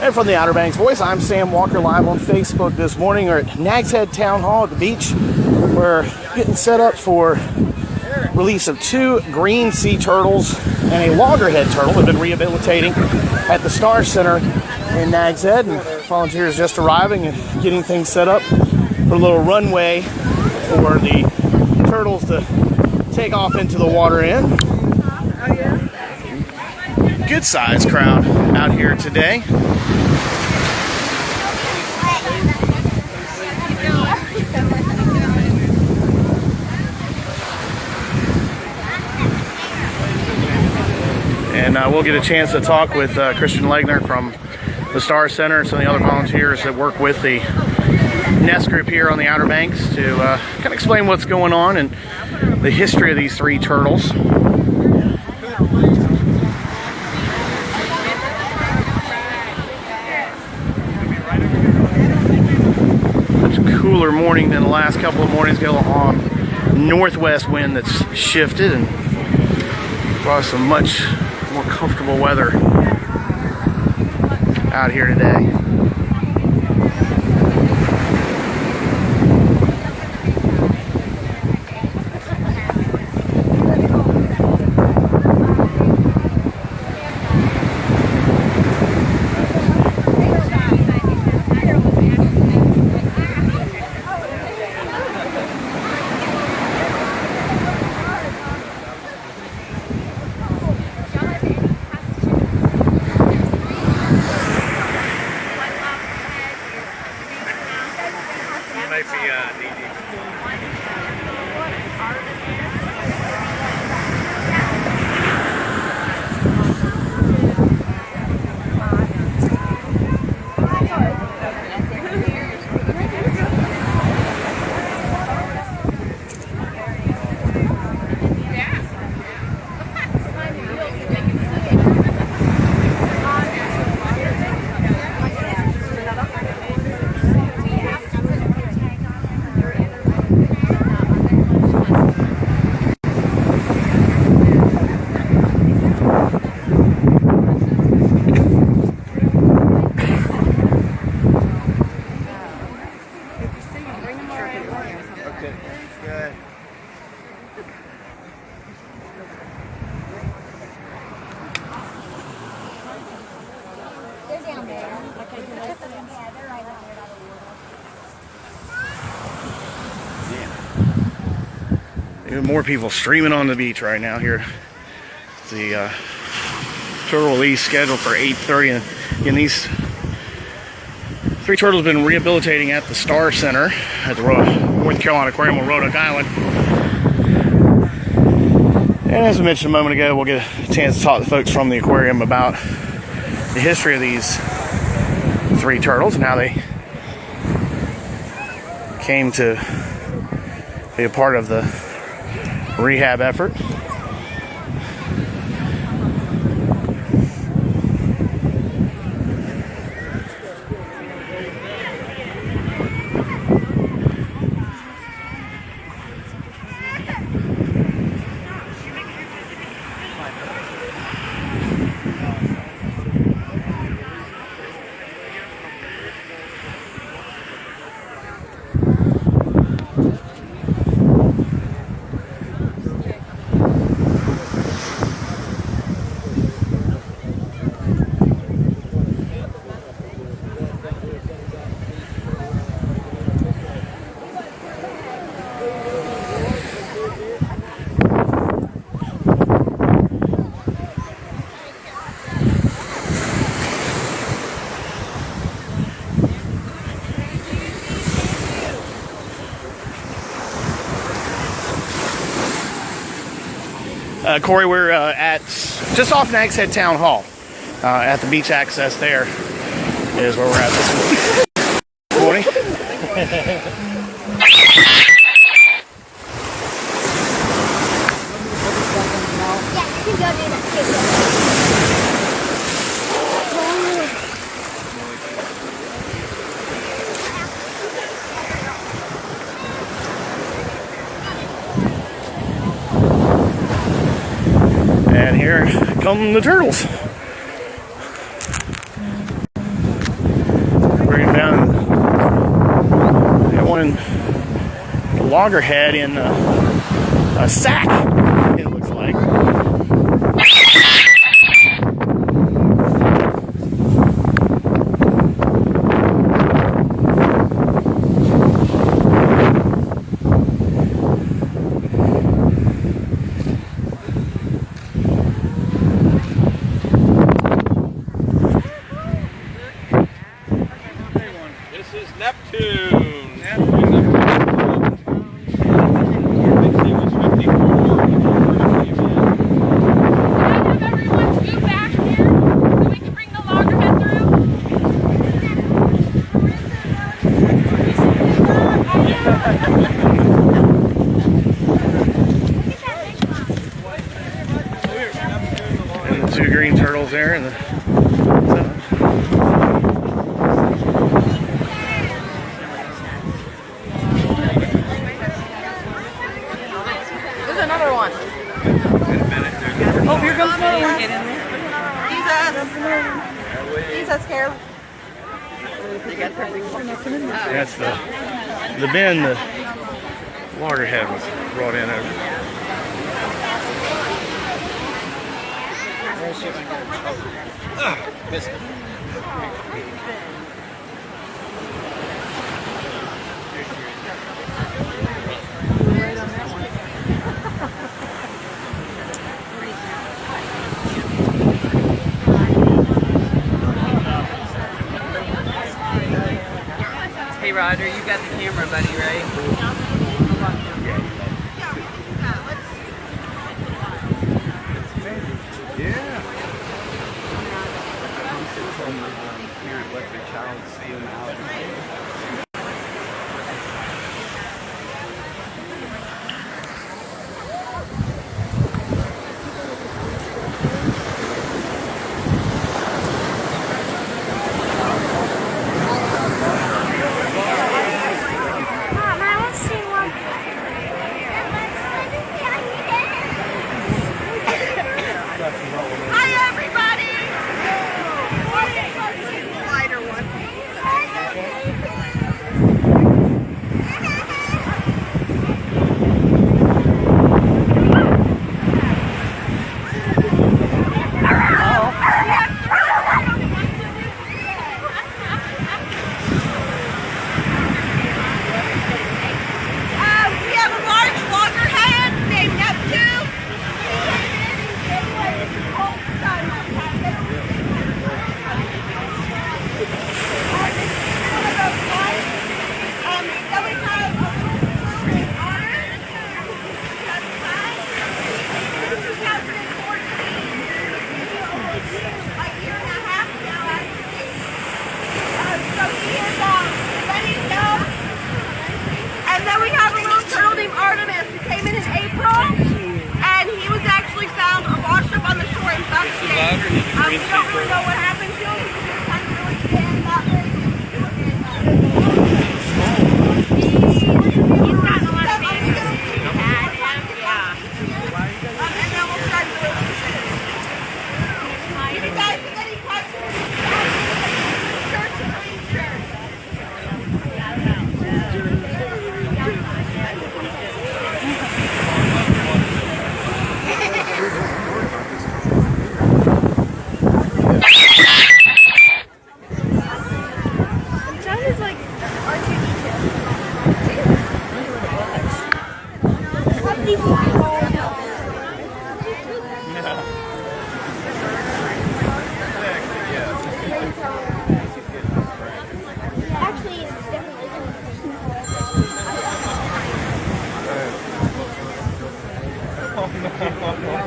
And from the Outer Banks Voice, I'm Sam Walker, live on Facebook this morning. We're at Nags Head Town Hall at the beach. We're getting set up for release of 2 green sea turtles and a loggerhead turtle. We've been rehabilitating at the Star Center in Nags Head, and volunteers just arriving and getting things set up for a little runway for the turtles to take off into the water in. Good sized crowd out here today. And we'll get a chance to talk with Christian Legner from the Star Center, some of the other volunteers that work with the Nest group here on the Outer Banks, to kind of explain what's going on and the history of these 3 turtles. Cooler morning than the last couple of mornings. Got a little northwest wind that's shifted and brought us some much more comfortable weather out here today. Even more people streaming on the beach right now here. The turtle release scheduled for 8:30, and again, these 3 turtles have been rehabilitating at the Star Center at the North Carolina Aquarium on Roanoke Island. And as I mentioned a moment ago, we'll get a chance to talk to folks from the aquarium about the history of these 3 turtles and how they came to be a part of the rehab effort. Corey, we're at just off Nags Head Town Hall. At the beach access there is where we're at this morning. And here come the turtles. down. Got one in loggerhead in a sack, it looks like. Two green turtles there, and there's another one. Oh, here comes another one. Jesus, here. That's the bin the loggerhead was brought in over. Missed it. Hey Roger, you got the camera, buddy, right? Yeah. Parent let their child see him out. We don't really know what happened to him. He just kind of really stand that way. He's gotten a lot of favors since we had him. Yeah. And then we'll start the relationship. If you guys have any questions, church and green church.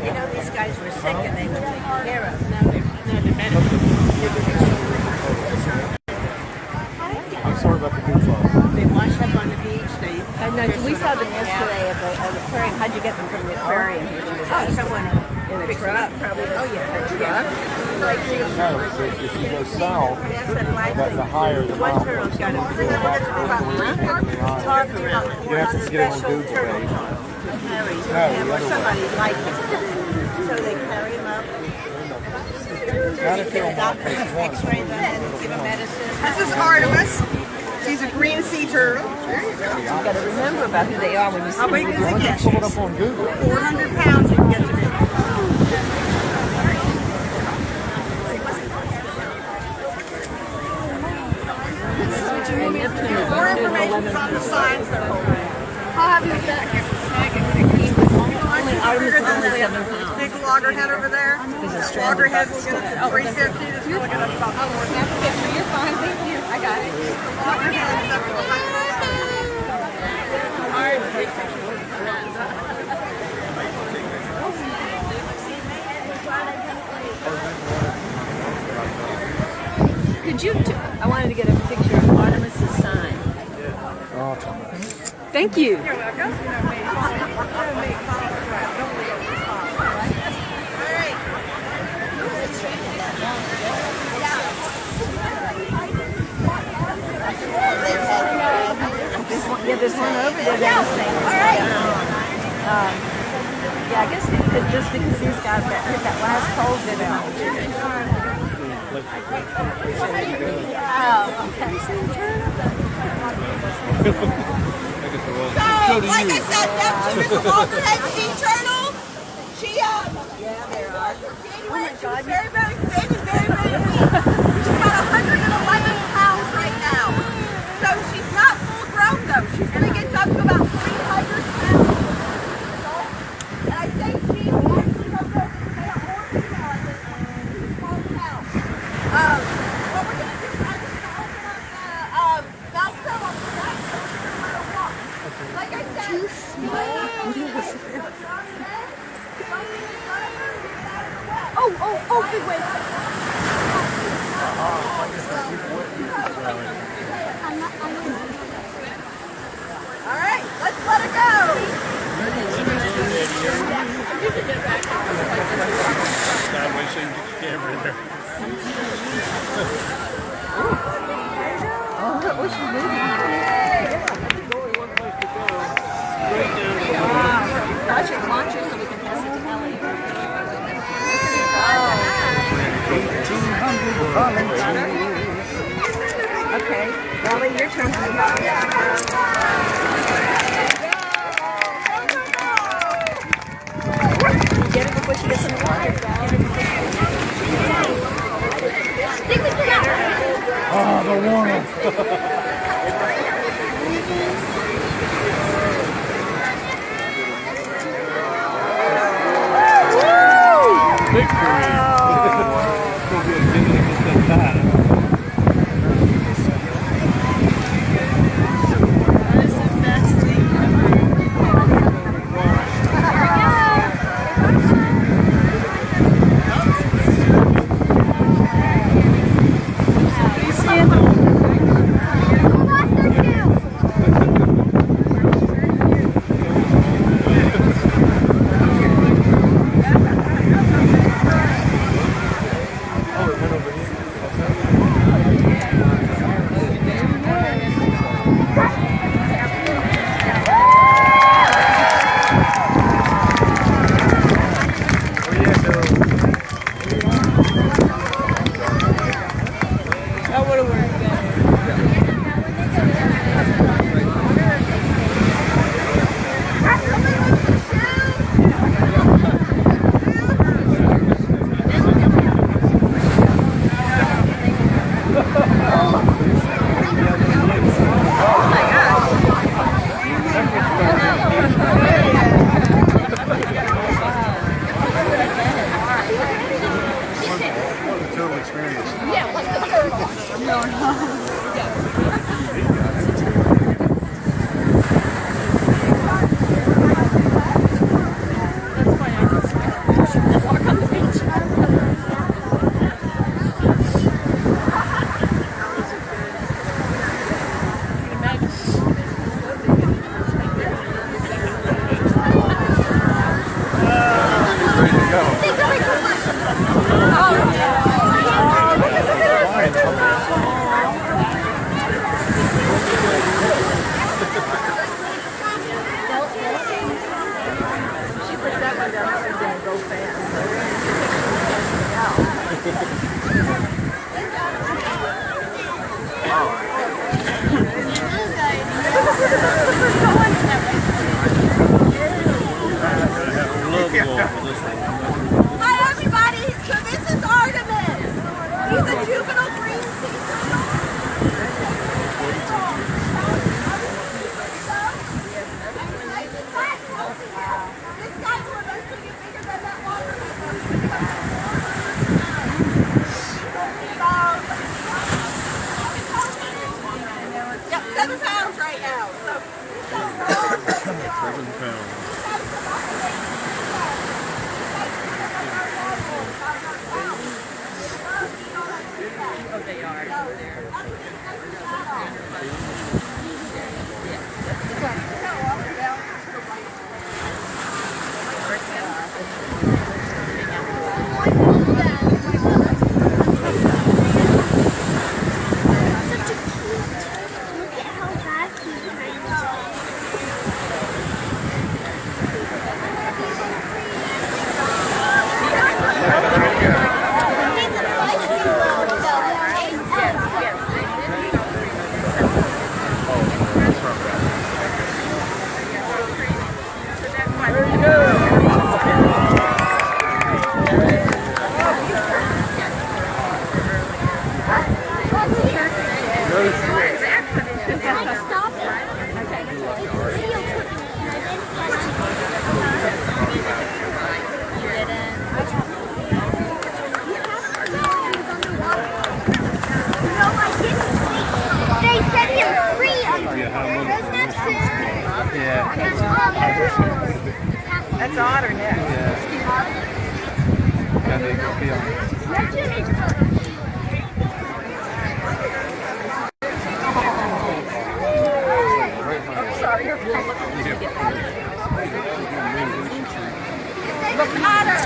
You know, these guys were sick and they were taken care of. Now they're better. I'm sorry about the goof off. They wash up on the beach. We saw them yesterday at the aquarium. How'd you get them from the aquarium? Someone in a truck, probably. Oh, yeah, a truck. No, if you go south, the higher the One turtle's got a you have to get on Google page. or somebody liked him. So they carry him up. Got to film on page one. X-ray them and give give them medicine. This is Artemis. She's a green sea turtle. You got to remember about who they are when you see How them. big is it? Yes. Pull it up on Google. 400 pounds you can get to me. More information is on the signs. I'll have you back. Bigger than the big loggerhead over there. Loggerhead will get up to 350. This will get up to about 450. You're fine, thank you. I got it. Loggerhead is up to 100. Could you? I wanted to get a picture of Artemis's sign. Thank you. You're welcome. Yeah, there's one over there that's saying. Yeah, I guess just because he's got hit that last pole did it. So, like I said, she's a loggerhead sea turtle. She, yeah, there are. She's very, very thin and very, very weak. She's about 111 pounds right now. So she's not full grown though. She's going to get up to about 300 pounds. And I say she actually comes over to say a more female. She's small now. What we're going to do is I'm just going to open up the bathtub on the back so we can let her walk. Like I said, too small. Oh, big wave. All right, let's let her go. Watch it launch it so we can pass it to Ellie. Okay, Ellie, your turn. Get her before she gets in the water. Oh, the water. Victory! they are. That's otter next. Look, otter.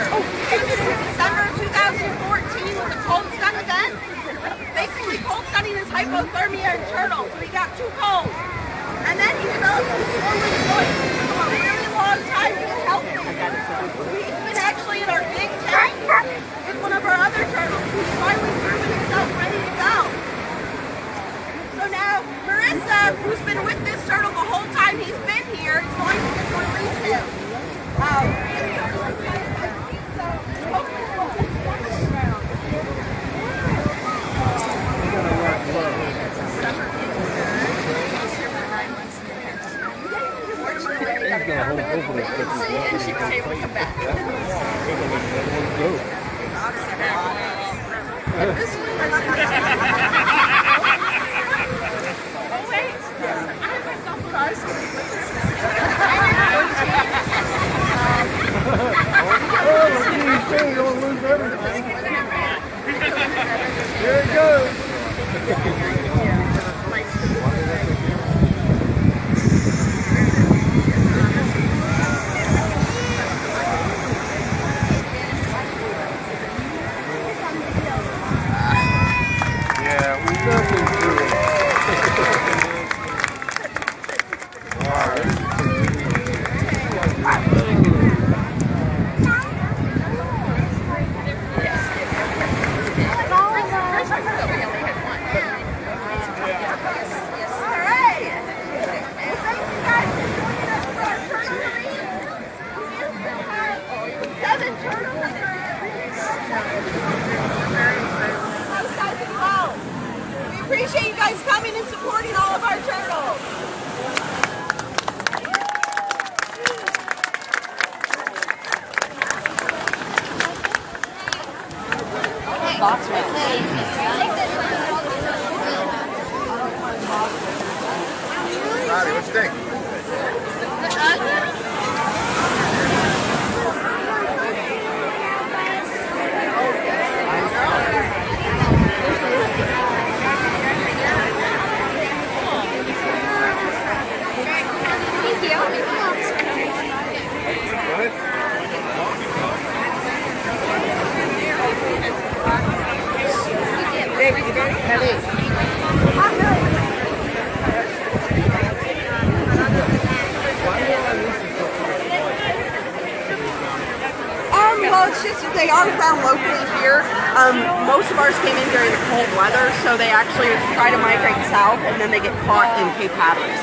December 2014 was a cold stun event. Basically, cold stunning is hypothermia in turtles. So he got too cold. And then he developed a swollen voice. For a really long time, he was healthy. He's been actually in our big tank with one of our other turtles who's finally proven himself ready to go. So now, Marissa, who's been with this turtle the whole time he's been here, is going to release him. And she was able to come back. Oh wait, I myself thought I was going to put this. Don't lose everything. Here it goes. Yeah, we nothing to it. Appreciate you guys coming and supporting all of our turtles. Bobby, what you think? Well, it's just they are found locally here. Most of ours came in during the cold weather, so they actually try to migrate south, and then they get caught in Cape Hatteras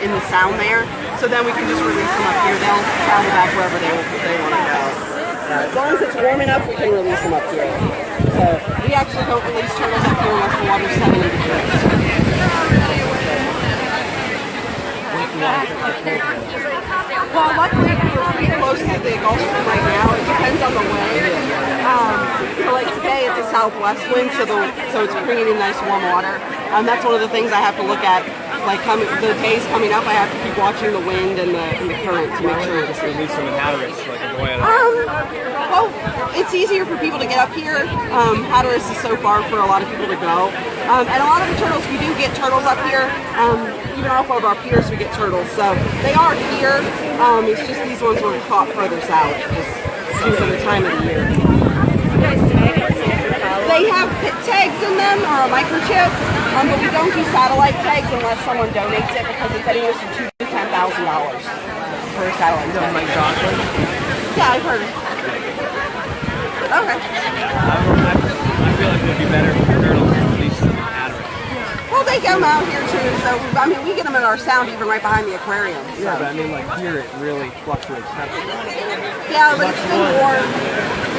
in the sound there. So then we can just release them up here. They'll travel back wherever they want to go. As long as it's warm enough, we can release them up here. So we actually don't release turtles up here unless the water's 70 degrees. Well, luckily we're pretty close to the Gulf Stream right now. It depends on the wind. So like today it's a southwest wind, so it's bringing in nice warm water. That's one of the things I have to look at like the days coming up, I have to keep watching the wind and the current to make sure. Just release them in Hatteras, like a boy. Well, it's easier for people to get up here. Hatteras is so far for a lot of people to go. And a lot of the turtles, we do get turtles up here. Even off of our piers, we get turtles. So they are here. It's just these ones were caught further south, just due to the time of the year. They have pit tags in them, or a microchip, but we don't do satellite tags unless someone donates it, because it's anywhere from $2,000 to $10,000 for a satellite tag. Like Jocelyn? Yeah, I've heard. Okay. I feel like it would be better if the turtles were released in Hatteras. Well, they come out here too, so I mean, we get them in our sound even right behind the aquarium. So. Yeah, but I mean, like here it really fluctuates. Yeah, but it's been warm.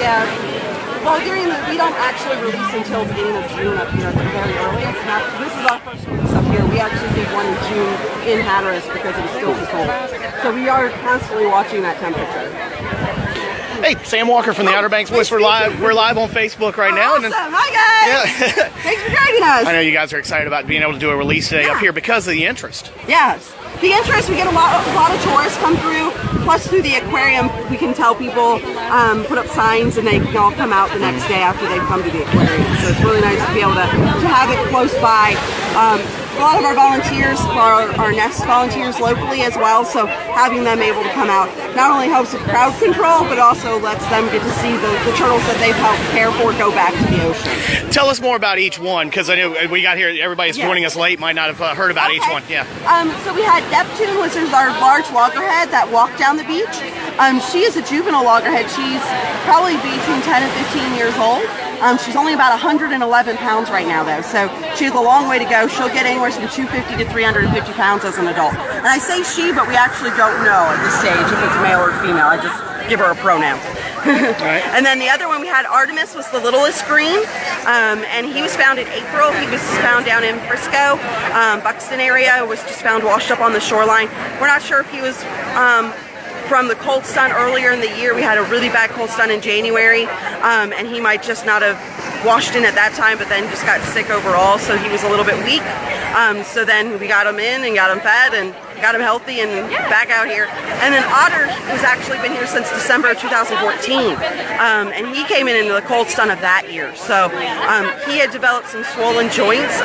Yeah. Well, we don't actually release until the beginning of June up here at the very earliest. This is our first release up here. We actually did one in June in Hatteras because it was still too cold. So we are constantly watching that temperature. Hey, Sam Walker from the Outer Banks Voice. We're live on Facebook right now. Awesome. Hi, guys. Yeah. Thanks for joining us. I know you guys are excited about being able to do a release today up here because of the interest. Yes. The interest, we get a lot of tourists come through. Plus, through the aquarium, we can tell people, put up signs, and they can all come out the next day after they've come to the aquarium. So it's really nice to be able to have it close by. A lot of our volunteers are our nest volunteers locally as well, so having them able to come out not only helps with crowd control, but also lets them get to see the turtles that they've helped care for go back to the ocean. Tell us more about each one, because I know we got here, everybody's joining us late, might not have heard about each one. Yeah. So we had Neptune, which is our large loggerhead that walked down the beach. She is a juvenile loggerhead. She's probably between 10 and 15 years old. She's only about 111 pounds right now, though, so she has a long way to go. She'll get anywhere from 250 to 350 pounds as an adult. And I say she, but we actually don't know at this stage if it's male or female. I just give her a pronoun. Right. And then the other one we had, Artemis, was the littlest green, and he was found in April. He was found down in Frisco, Buxton area, was just found washed up on the shoreline. We're not sure if he was from the cold stun earlier in the year. We had a really bad cold stun in January, and he might just not have washed in at that time, but then just got sick overall, so he was a little bit weak. So then we got him in and got him fed and got him healthy and back out here. And then Otter has actually been here since December of 2014, and he came in the cold stun of that year. So he had developed some swollen joints.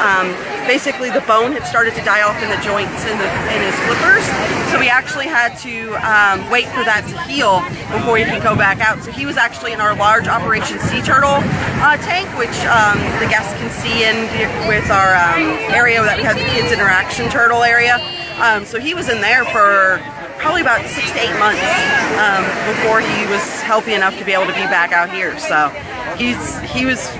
Basically the bone had started to die off in the joints in his flippers, so we actually had to wait for that to heal before he could go back out. So he was actually in our large Operation Sea Turtle tank, which the guests can see in with our area that we have the kids interaction turtle area. So he was in there for probably about 6 to 8 months before he was healthy enough to be able to be back out here. So he was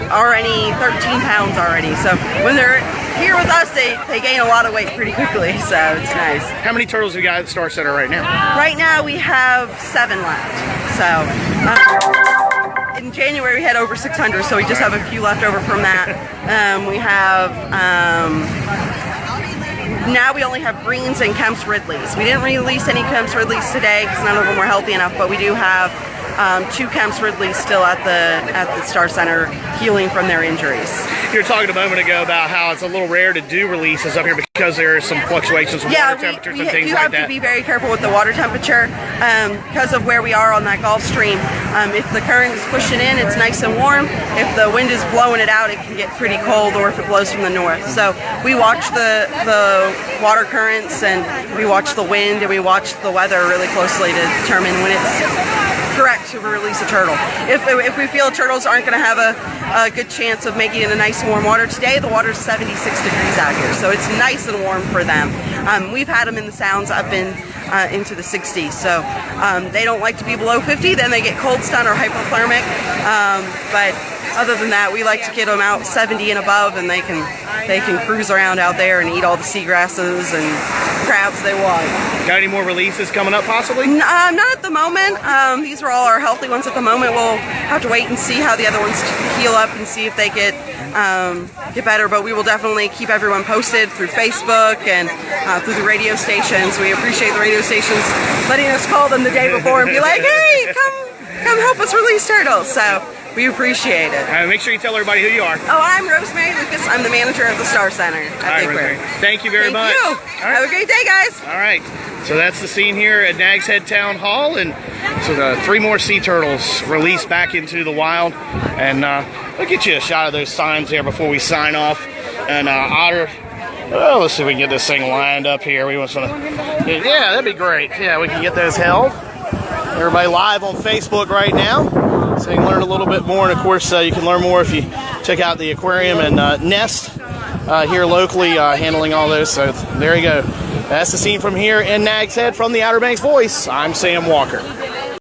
already 13 pounds already. So when they're here with us, they gain a lot of weight pretty quickly. So it's nice. How many turtles have you got at the Star Center right now? Right now we have 7 left. So in January we had over 600, so we just have a few left over from that. We have now we only have greens and Kemp's Ridleys. We didn't release any Kemp's Ridleys today because none of them were healthy enough, but we do have 2 Kemp's Ridleys still at the Star Center healing from their injuries. You were talking a moment ago about how it's a little rare to do releases up here because there are some fluctuations with water temperatures and things like that. We have to be very careful with the water temperature because of where we are on that Gulf Stream. If the current is pushing in, it's nice and warm. If the wind is blowing it out, it can get pretty cold, or if it blows from the north. So we watch the water currents, and we watch the wind, and we watch the weather really closely to determine when it's correct to release a turtle. If we feel turtles aren't going to have a good chance of making it in nice warm water today, the water's 76 degrees out here, so it's nice and warm for them. We've had them in the sounds up into the 60s, so they don't like to be below 50, then they get cold stun or hypothermic, but other than that, we like to get them out 70 and above, and they can cruise around out there and eat all the seagrasses and crabs they want. Got any more releases coming up possibly? Not at the moment. These are all our healthy ones at the moment. We'll have to wait and see how the other ones heal up and see if they get better, but we will definitely keep everyone posted through Facebook and through the radio stations. We appreciate the radio stations letting us call them the day before and be like, hey, come help us release turtles. So We appreciate it. Make sure you tell everybody who you are. Oh, I'm Rosemary Lucas. I'm the manager of the Star Center at the Rosemary. aquarium. Thank you very Thank much. you. All right. Have a great day, guys. All right, so that's the scene here at Nags Head Town Hall, and so the 3 more sea turtles released back into the wild, and we'll get you a shot of those signs there before we sign off. And Otter, oh, let's see if we can get this thing lined up here. We want to, yeah, that'd be great. Yeah, we can get those held. Everybody live on Facebook right now, so you can learn a little bit more, and of course you can learn more if you check out the aquarium and Nest here locally handling all those. So there you go. That's the scene from here in Nags Head. From the Outer Banks Voice, I'm Sam Walker.